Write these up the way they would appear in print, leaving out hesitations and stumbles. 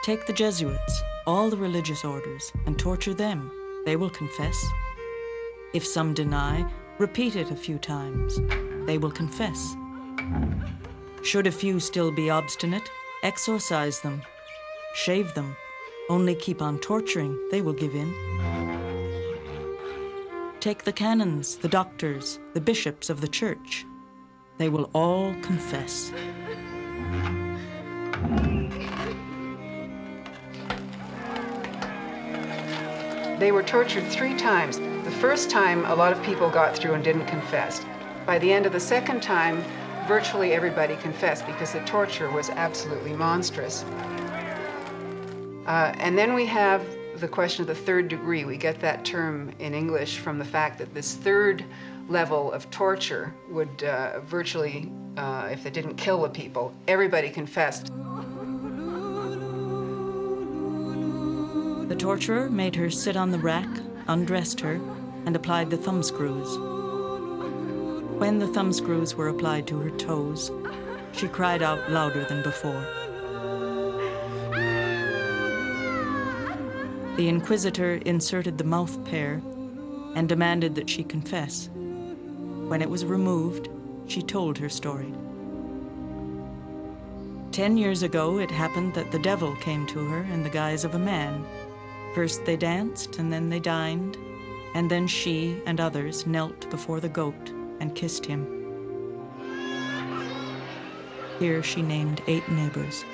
Take the Jesuits, all the religious orders, and torture them. They will confess. If some deny, repeat it a few times. They will confess. Should a few still be obstinate, exorcise them. Shave them. Only keep on torturing, they will give in. Take the canons, the doctors, the bishops of the church. They will all confess. They were tortured 3 times. The first time, a lot of people got through and didn't confess. By the end of the second time, virtually everybody confessed because the torture was absolutely monstrous. And then we have the question of the third degree. We get that term in English from the fact that this third level of torture would virtually, if they didn't kill the people, everybody confessed. The torturer made her sit on the rack, undressed her, and applied the thumbscrews. When the thumbscrews were applied to her toes, she cried out louder than before. The inquisitor inserted the mouth pair and demanded that she confess. When it was removed, she told her story. 10 years ago, it happened that the devil came to her in the guise of a man. First they danced, and then they dined, and then she and others knelt before the goat and kissed him. Here she named 8 neighbors.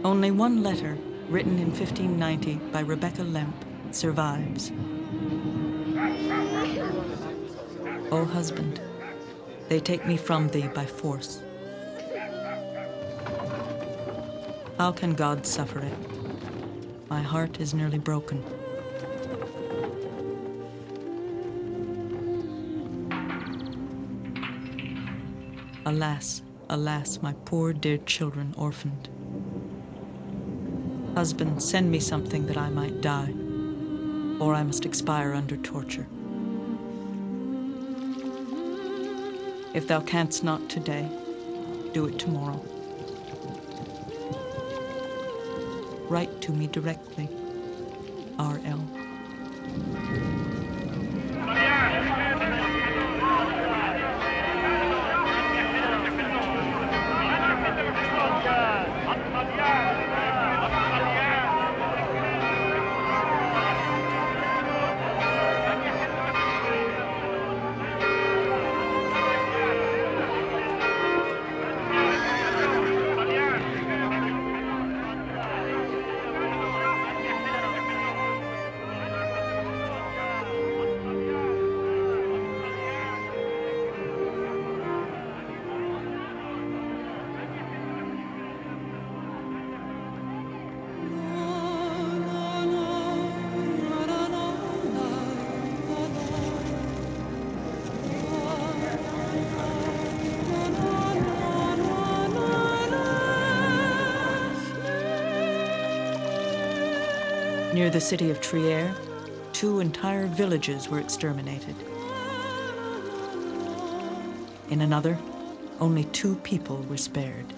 Only one letter, written in 1590 by Rebecca Lemp, survives. O husband, they take me from thee by force. How can God suffer it? My heart is nearly broken. Alas, alas, my poor dear children orphaned. Husband, send me something that I might die, or I must expire under torture. If thou canst not today, do it tomorrow. Write to me directly, R.L. Near the city of Trier, 2 entire villages were exterminated. In another, only 2 people were spared.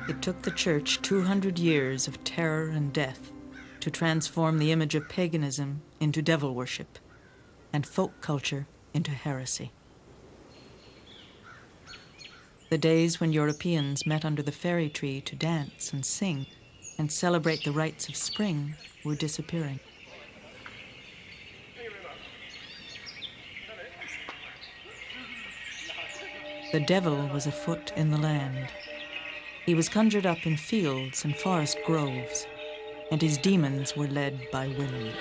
It took the church 200 years of terror and death to transform the image of paganism into devil worship and folk culture into heresy. The days when Europeans met under the fairy tree to dance and sing and celebrate the rites of spring were disappearing. The devil was afoot in the land. He was conjured up in fields and forest groves, and his demons were led by women.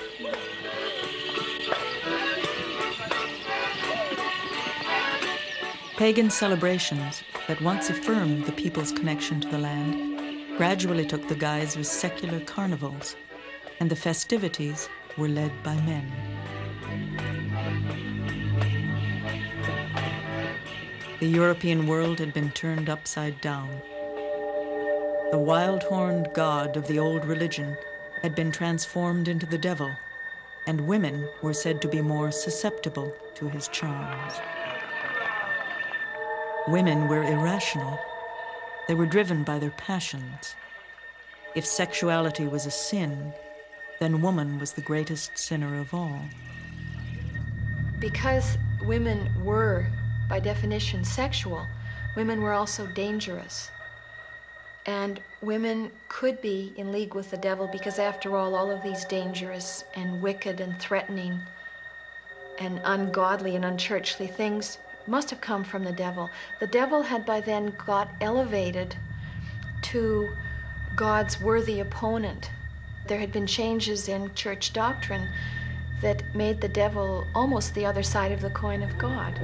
Pagan celebrations that once affirmed the people's connection to the land gradually took the guise of secular carnivals, and the festivities were led by men. The European world had been turned upside down. The wild-horned god of the old religion had been transformed into the devil, and women were said to be more susceptible to his charms. Women were irrational. They were driven by their passions. If sexuality was a sin, then woman was the greatest sinner of all. Because women were, by definition, sexual, women were also dangerous. And women could be in league with the devil because, after all of these dangerous and wicked and threatening and ungodly and unchurchly things must have come from the devil. The devil had by then got elevated to God's worthy opponent. There had been changes in church doctrine that made the devil almost the other side of the coin of God.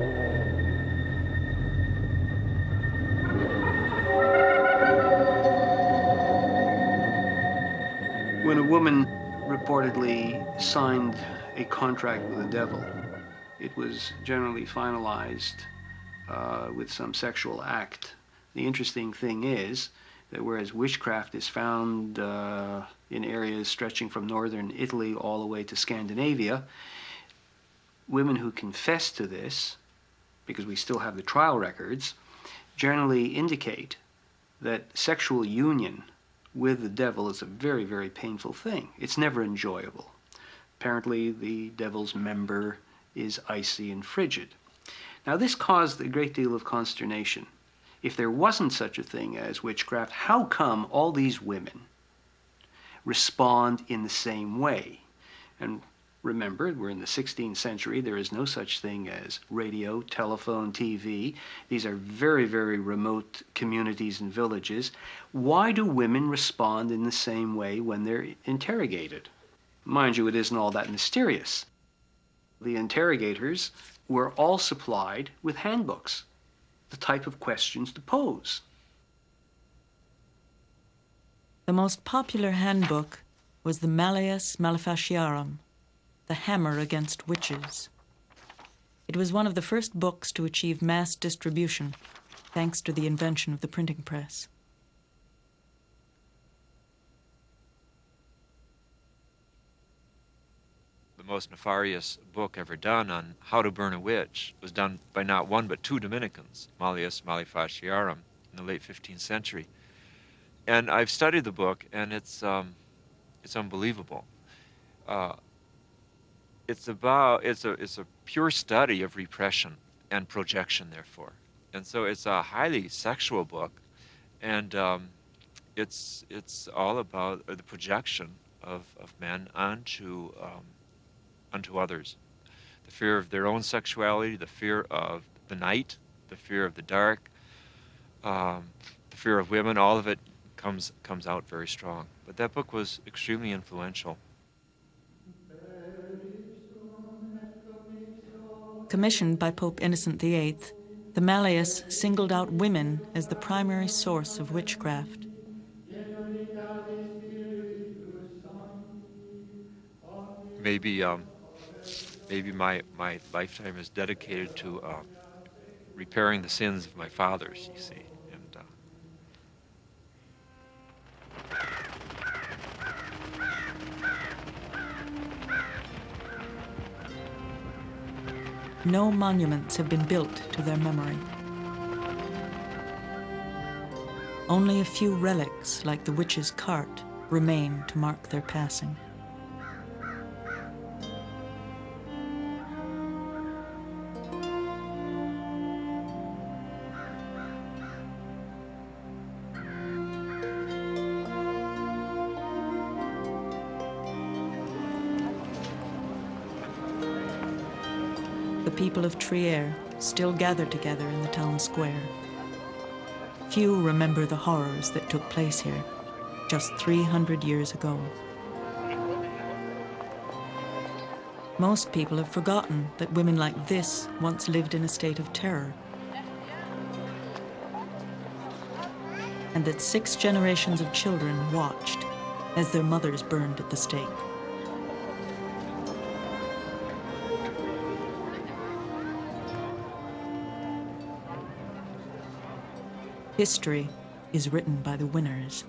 When a woman reportedly signed a contract with the devil, it was generally finalized with some sexual act. The interesting thing is that whereas witchcraft is found in areas stretching from northern Italy all the way to Scandinavia, women who confess to this, because we still have the trial records, generally indicate that sexual union with the devil is a very, very painful thing. It's never enjoyable. Apparently, the devil's member is icy and frigid. Now, this caused a great deal of consternation. If there wasn't such a thing as witchcraft, how come all these women respond in the same way? And remember, we're in the 16th century. There is no such thing as radio, telephone, TV. These are very, very remote communities and villages. Why do women respond in the same way when they're interrogated? Mind you, it isn't all that mysterious. The interrogators were all supplied with handbooks, the type of questions to pose. The most popular handbook was the Malleus Maleficiarum, the Hammer Against Witches. It was one of the first books to achieve mass distribution, thanks to the invention of the printing press. The most nefarious book ever done on how to burn a witch was done by not one but two Dominicans, Malleus Maleficiarum, in the late 15th century. And I've studied the book, and it's unbelievable. It's a pure study of repression and projection, therefore. And so it's a highly sexual book, and it's all about the projection of men onto others. The fear of their own sexuality, the fear of the night, the fear of the dark, the fear of women, all of it comes out very strong. But that book was extremely influential. Commissioned by Pope Innocent VIII, the Malleus singled out women as the primary source of witchcraft. Maybe my lifetime is dedicated to repairing the sins of my fathers, you see. And No monuments have been built to their memory. Only a few relics, like the witch's cart, remain to mark their passing. The people of Trier still gather together in the town square. few remember the horrors that took place here just 300 years ago. Most people have forgotten that women like this once lived in a state of terror, and that 6 generations of children watched as their mothers burned at the stake. History is written by the winners.